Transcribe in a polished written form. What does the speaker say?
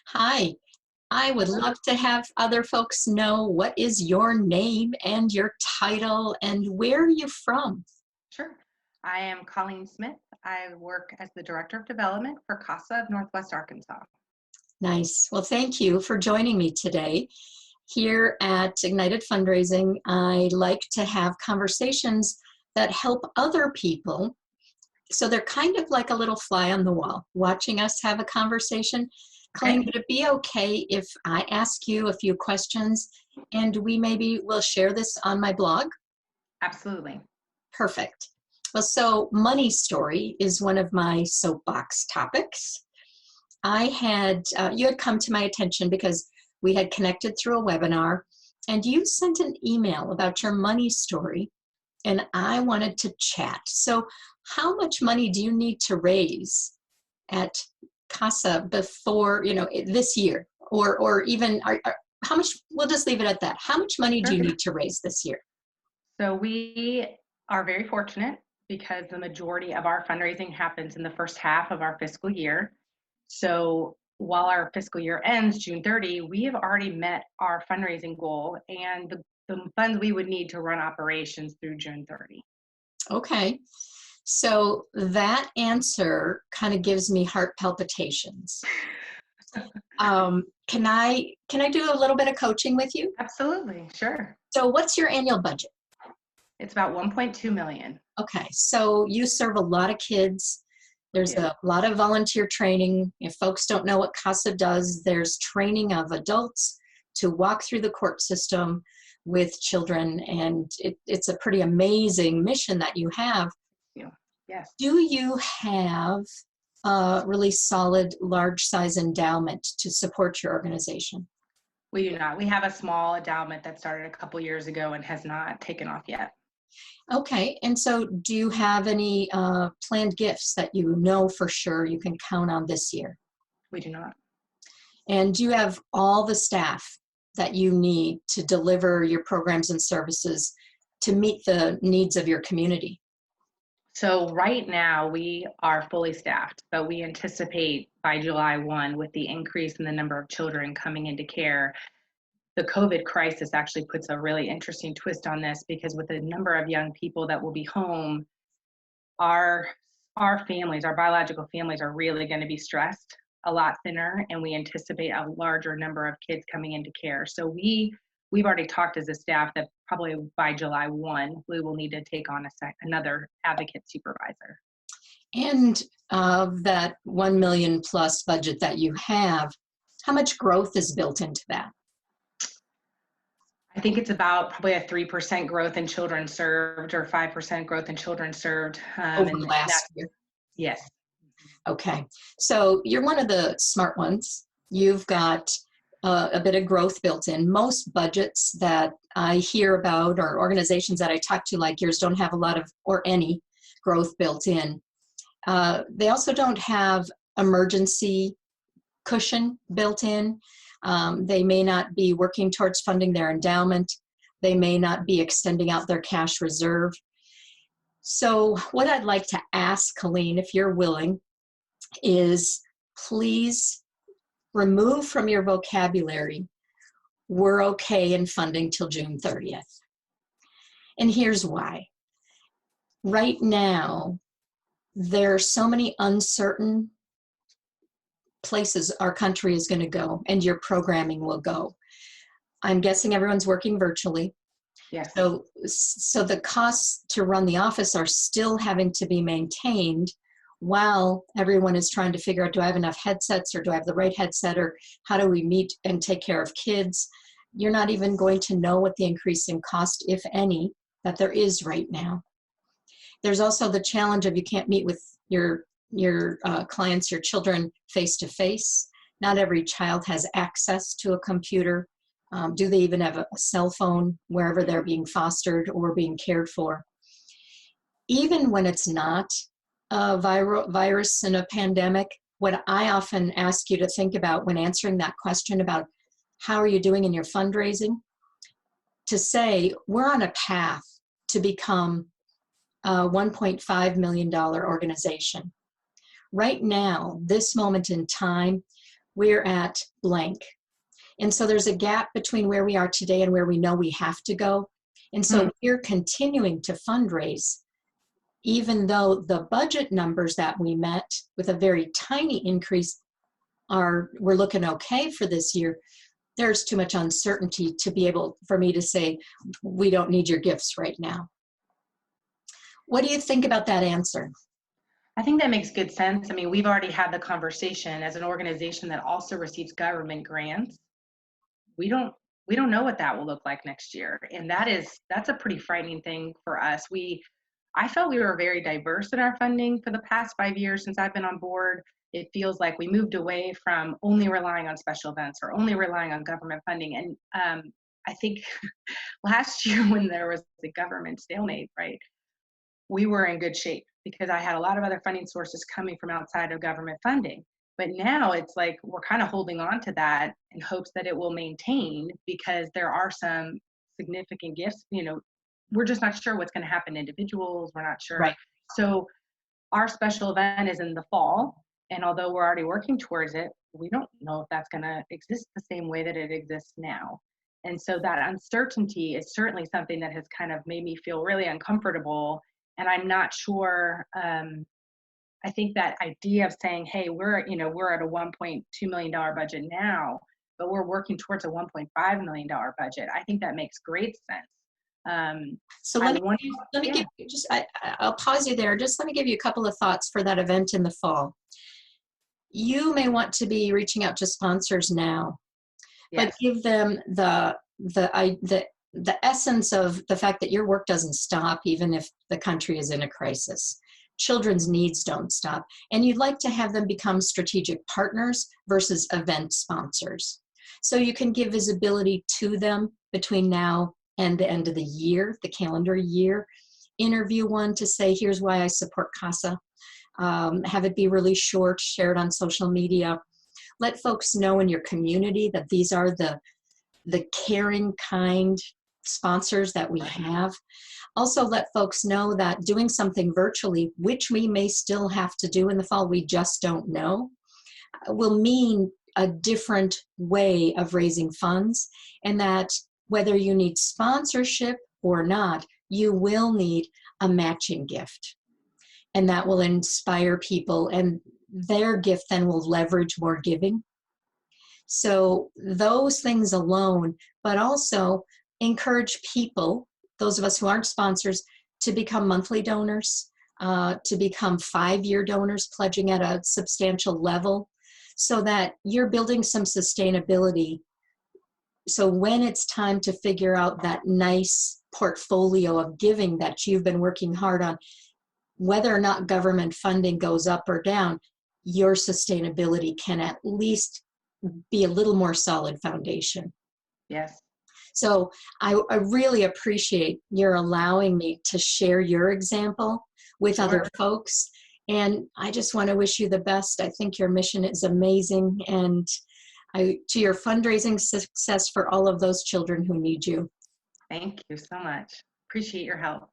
Hi, I would Sure. love to have other folks know what is your name and your title and where are you from? Sure. I am Colleen Smith. I work as the Director of Development for CASA of Northwest Arkansas. Nice. Well, thank you for joining me today. Here at Ignited Fundraising, I like to have conversations that help other people. So they're kind of like a little fly on the wall, watching us have a conversation. Colleen, Okay. would it be okay if I ask you a few questions and we maybe will share this on my blog? Absolutely. Perfect. Well, so money story is one of my soapbox topics. You had come to my attention because we had connected through a webinar and you sent an email about your money story and I wanted to chat. So how much money do you need to raise at CASA before, this year or even, how much, we'll just leave it at that. How much money do Sure. you need to raise this year? So we are very fortunate because the majority of our fundraising happens in the first half of our fiscal year. So while our fiscal year ends June 30, we have already met our fundraising goal and the funds we would need to run operations through June 30. Okay. So that answer kind of gives me heart palpitations. Can I do a little bit of coaching with you? Absolutely. Sure. So what's your annual budget? It's about 1.2 million. Okay, so you serve a lot of kids. We There's do. a lot of volunteer training. If folks don't know what CASA does, there's training of adults to walk through the court system with children, and it's a pretty amazing mission that you have. You. Yes. Do you have a really solid, large size endowment to support your organization? We do not. We have a small endowment that started a couple years ago and has not taken off yet. Okay, and so do you have any planned gifts that you know for sure you can count on this year? We do not. And do you have all the staff that you need to deliver your programs and services to meet the needs of your community? So right now we are fully staffed, but we anticipate by July 1 with the increase in the number of children coming into care. The COVID crisis actually puts a really interesting twist on this because with the number of young people that will be home, our our families, our biological families are really going to be stressed a lot thinner, and we anticipate a larger number of kids coming into care. So we've already talked as a staff that probably by July 1 we will need to take on another advocate supervisor. And of that 1 million plus budget that you have, how much growth is built into that? I think it's about probably a 3% growth in children served or 5% growth in children served. Over And last that's, year? yes. Okay, so you're one of the smart ones. You've got a bit of growth built in. Most budgets that I hear about or organizations that I talk to like yours don't have a lot of or any growth built in. They also don't have emergency cushion built in. They may not be working towards funding their endowment. They may not be extending out their cash reserve. So what I'd like to ask, Colleen, if you're willing, is please remove from your vocabulary, we're okay in funding till June 30th. And here's why. Right now, there are so many uncertain places our country is going to go and your programming will go. I'm guessing everyone's working virtually. Yes. So the costs to run the office are still having to be maintained while everyone is trying to figure out, do I have enough headsets or do I have the right headset or how do we meet and take care of kids? You're not even going to know what the increase in cost, if any, that there is right now. There's also the challenge of you can't meet with your clients, your children face to face. Not every child has access to a computer. Do they even have a cell phone wherever they're being fostered or being cared for? Even when it's not a virus and a pandemic, what I often ask you to think about when answering that question about how are you doing in your fundraising, to say we're on a path to become a $1.5 million organization. Right now, this moment in time, we're at blank. And so there's a gap between where we are today and where we know we have to go. And so we're continuing to fundraise, even though the budget numbers that we met with a very tiny increase we're looking okay for this year. There's too much uncertainty to be able for me to say, we don't need your gifts right now. What do you think about that answer? I think that makes good sense. I mean, we've already had the conversation as an organization that also receives government grants. We don't know what that will look like next year. And that's a pretty frightening thing for us. I felt we were very diverse in our funding for the past 5 years since I've been on board. It feels like we moved away from only relying on special events or only relying on government funding. And I think last year when there was the government stalemate, right, we were in good shape because I had a lot of other funding sources coming from outside of government funding. But now it's like we're kind of holding on to that in hopes that it will maintain, because there are some significant gifts. We're just not sure what's going to happen to individuals. We're not sure. Right. So our special event is in the fall. And although we're already working towards it, we don't know if that's going to exist the same way that it exists now. And so that uncertainty is certainly something that has kind of made me feel really uncomfortable. And I'm not sure. I think that idea of saying, hey, we're at a $1.2 million budget now, but we're working towards a $1.5 million budget. I think that makes great sense. So let me give you I'll pause you there. Just let me give you a couple of thoughts for that event in the fall. You may want to be reaching out to sponsors now, but give them the essence of the fact that your work doesn't stop even if the country is in a crisis. Children's needs don't stop. And you'd like to have them become strategic partners versus event sponsors. So you can give visibility to them between now and the end of the year, the calendar year. Interview one to say, here's why I support CASA. Have it be really short, share it on social media. Let folks know in your community that these are the caring, kind sponsors that we have. Also let folks know that doing something virtually, which we may still have to do in the fall, we just don't know, will mean a different way of raising funds, and that whether you need sponsorship or not, you will need a matching gift. And that will inspire people, and their gift then will leverage more giving. So those things alone, but also encourage people, those of us who aren't sponsors, to become monthly donors, to become 5-year donors, pledging at a substantial level, so that you're building some sustainability. So when it's time to figure out that nice portfolio of giving that you've been working hard on, whether or not government funding goes up or down, your sustainability can at least be a little more solid foundation. Yes. So I really appreciate your allowing me to share your example with other folks. And I just want to wish you the best. I think your mission is amazing. And to your fundraising success for all of those children who need you. Thank you so much. Appreciate your help.